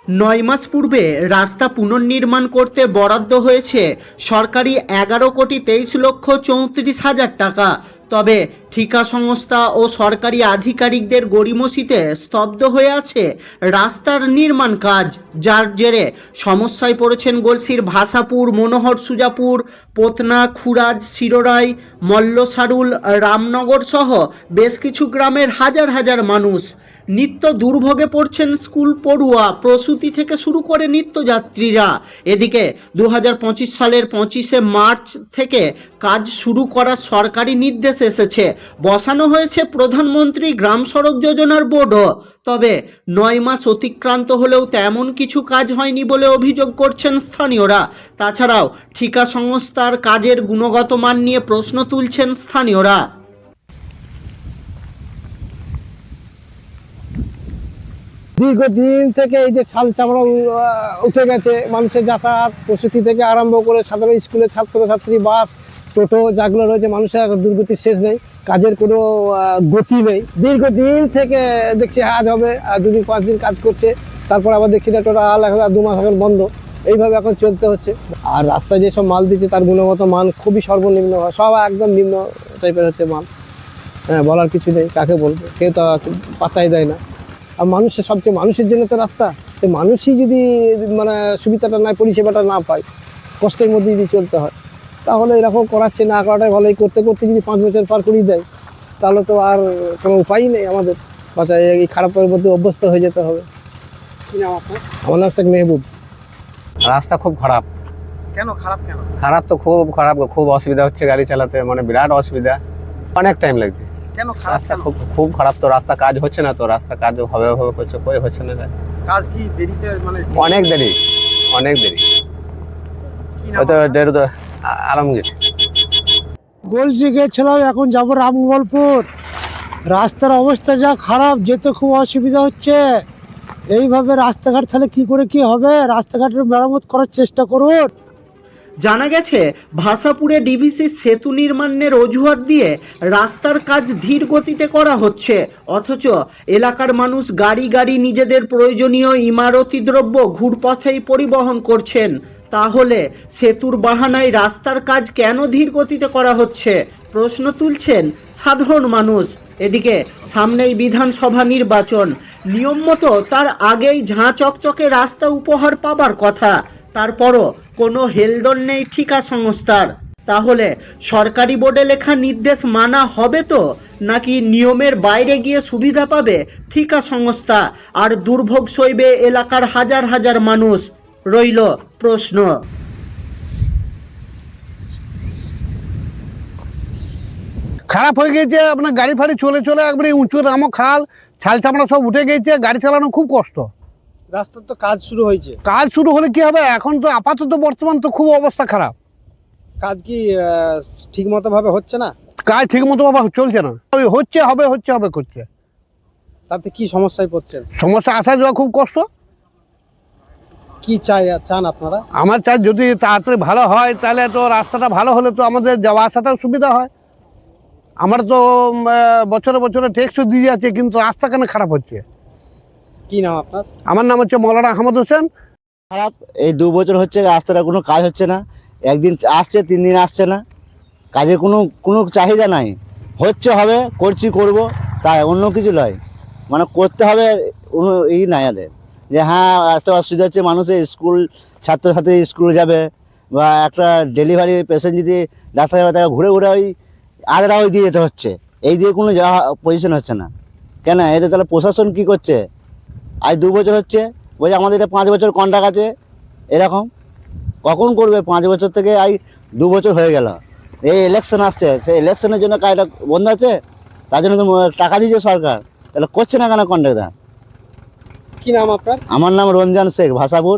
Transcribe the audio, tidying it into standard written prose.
৯ মাস পূর্বে রাস্তা পুনর্নির্মাণ করতে বরাদ্দ হয়েছে সরকারি ১১,২৩,৩৪,০০০ টাকা। তবে ঠিকা সংস্থা ও সরকারি আধিকারিকদের গড়িমসিতে স্তব্ধ হয়ে আছে রাস্তার নির্মাণ কাজ, যার জেরে সমস্যায় পড়েছেন গলসির ভাষাপুর, মনোহর সুজাপুর, পোতনা, খুরাজ, শিরোরাই, মল্লসারুল, রামনগর সহ বেশ কিছু গ্রামের হাজার হাজার মানুষ। নিত্য দুর্ভোগে পড়ছেন স্কুল পড়ুয়া, প্রসূতি থেকে শুরু করে নিত্যযাত্রীরা। এদিকে ২০২৫ সালের ২৫শে মার্চ থেকে কাজ শুরু করার সরকারি নির্দেশ এসেছে, বসানো হয়েছে প্রধানমন্ত্রী গ্রাম সড়ক যোজনার বোর্ডও। তবে ৯ মাস অতিক্রান্ত হলেও তেমন কিছু কাজ হয়নি বলে অভিযোগ করছেন স্থানীয়রা। তাছাড়াও ঠিকা সংস্থার কাজের গুণগত মান নিয়ে প্রশ্ন তুলছেন স্থানীয়রা। দীর্ঘদিন থেকে এই যে ছাল চামড়া উঠে গেছে, মানুষের যাতায়াত, প্রসূতি থেকে আরম্ভ করে সাধারণ স্কুলের ছাত্রছাত্রী, বাস, টোটো যেগুলো রয়েছে, মানুষের দুর্গতির শেষ নেই, কাজের কোনো গতি নেই। দীর্ঘদিন থেকে দেখছি আজ হবে, ২-৫ দিন কাজ করছে, তারপর আবার দেখছি না টোটাল ২ মাস এখন বন্ধ। এইভাবে এখন চলতে হচ্ছে। আর রাস্তায় যেসব মাল দিচ্ছে তার গুণগত মান খুবই সর্বনিম্ন, সব একদম নিম্ন টাইপের হচ্ছে মাল। হ্যাঁ, বলার কিছু নেই, কাকে বলবো, কেউ তো পাত্তাই দেয় না। আর মানুষের সবচেয়ে মানুষের জন্য তো রাস্তা, সে মানুষই যদি মানে সুবিধাটা না, পরিষেবাটা না পায়, কষ্টের মধ্যে যদি চলতে হয়, তাহলে এরকম করাচ্ছে না করাটাই ভালো। এই করতে করতে যদি ৫ বছর পার করিয়ে দেয়, তাহলে তো আর কোনো উপায়ই নেই আমাদের। বাচ্চা এই খারাপের মধ্যে অভ্যস্ত হয়ে যেতে হবে। কি নাম আপনার? আমার নাম শেখ মেহবুব। রাস্তা খুব খারাপ। কেন খারাপ? কেন খারাপ তো খুব খারাপ, খুব অসুবিধা হচ্ছে গাড়ি চালাতে, মানে বিরাট অসুবিধা, অনেক টাইম লাগছে। কেন খারাপ? রাস্তা খুব খুব খারাপ, তো রাস্তা কাজ হচ্ছে না, তো রাস্তা কাজ হবে হবে করছে, কই হচ্ছে না। কাজ কি দেরিতে, মানে অনেক দেরি, অনেক দেরি। কি নাম হয়তো আপনার? ১.৫ আলমগীর। গলসি গেছিলাম, এখন যাব রামগোপালপুর। রাস্তার অবস্থা যা খারাপ, যেতে খুব অসুবিধা হচ্ছে। এইভাবে রাস্তাঘাট তাহলে কি করে কি হবে? রাস্তাঘাটের মেরামত করার চেষ্টা করুন। জানা গেছে ভাষাপুরে ডিভিসি সেতু নির্মাণের অজুহাত দিয়ে রাস্তার কাজ ধীর গতিতে করা হচ্ছে, অথচ এলাকার মানুষ গাড়ি গাড়ি নিজেদের প্রয়োজনীয় ইমারতি দ্রব্য ঘুরপথেই পরিবহন করছেন। তাহলে সেতুর বাহানায় রাস্তার কাজ কেন ধীর গতিতে করা হচ্ছে, প্রশ্ন তুলছেন সাধারণ মানুষ। এদিকে সামনেই বিধানসভা নির্বাচন, নিয়ম মতো তার আগেই ঝাঁ চকচকে রাস্তা উপহার পাবার কথা। তারপরও কোনো হেলদোল নেই ঠিকা সংস্থার। তাহলে সরকারি বোর্ডে লেখা নির্দেশ মানা হবে তো, নাকি নিয়মের বাইরে গিয়ে সুবিধা পাবে ঠিকা সংস্থা আর দুর্ভোগ সইবে এলাকার হাজার হাজার মানুষ? রইল প্রশ্ন। খারাপ হয়ে গেছে, আপনার গাড়ি ফাড়ি চলে চলে একবারে উঁচু নামো খাল, ছাল চামড়া সব উঠে গেছে, গাড়ি চালানো খুব কষ্ট। রাস্তার তো কাজ শুরু হয়েছে, কাজ শুরু হলে কি হবে? এখন তো আপাতত বর্তমান তো খুব অবস্থা খারাপ। কাজ কি ঠিক মতো ভাবে হচ্ছে না? কাজ ঠিক মতো বাবা চলছে না, ওই হচ্ছে হবে হচ্ছে হবে করছে। তাতে কি সমস্যায় পড়ছেন? সমস্যা আসা যাওয়া খুব কষ্ট। কি চান আপনারা? আমার চাই যদি তাড়াতাড়ি ভালো হয়, তাহলে তো রাস্তাটা ভালো হলে তো আমাদের যাওয়া আসাটাও সুবিধা হয়। আমার তো বছরে বছরে ট্যাক্সও দিয়ে যাচ্ছে, কিন্তু রাস্তা কেন খারাপ হচ্ছে? কি নাম আপনার? আমার নাম হচ্ছে মৌলানা আহমদ হোসেন। খারাপ, এই 2 বছর হচ্ছে রাস্তাটা কোনো কাজ হচ্ছে না। একদিন আসছে, 3 দিন আসছে না। কাজের কোনো চাহিদা নাই। হচ্ছে হবে, করছি করব, তাই অন্য কিছু নয়। মানে করতে হবে, কোনো নাই এদের যে হ্যাঁ এত অসুবিধা হচ্ছে মানুষের। স্কুল ছাত্রছাত্রী স্কুল যাবে, বা একটা ডেলিভারি পেশেন্ট যদি ডাক্তার যাবে, তাকে ঘুরে ঘুরে ওই আধরা ওই দিয়ে যেতে হচ্ছে। এই দিয়ে কোনো যাওয়া পজিশন হচ্ছে না। কেন এদের তাহলে প্রশাসন কি করছে? আজ 2 বছর হচ্ছে, বলছে আমাদের এটা 5 বছর কন্ট্রাক্ট আছে। এরকম কখন করবে? 5 বছর থেকে আজ 2 বছর হয়ে গেল। এই ইলেকশন আসছে, সেই ইলেকশনের জন্য কাজটা বন্ধ আছে। তার জন্য তো টাকা দিয়েছে সরকার, তাহলে করছে না কেন কন্ট্রাক্টর? কি নাম আপনার? আমার নাম রঞ্জন শেখ, ভাষাপুর।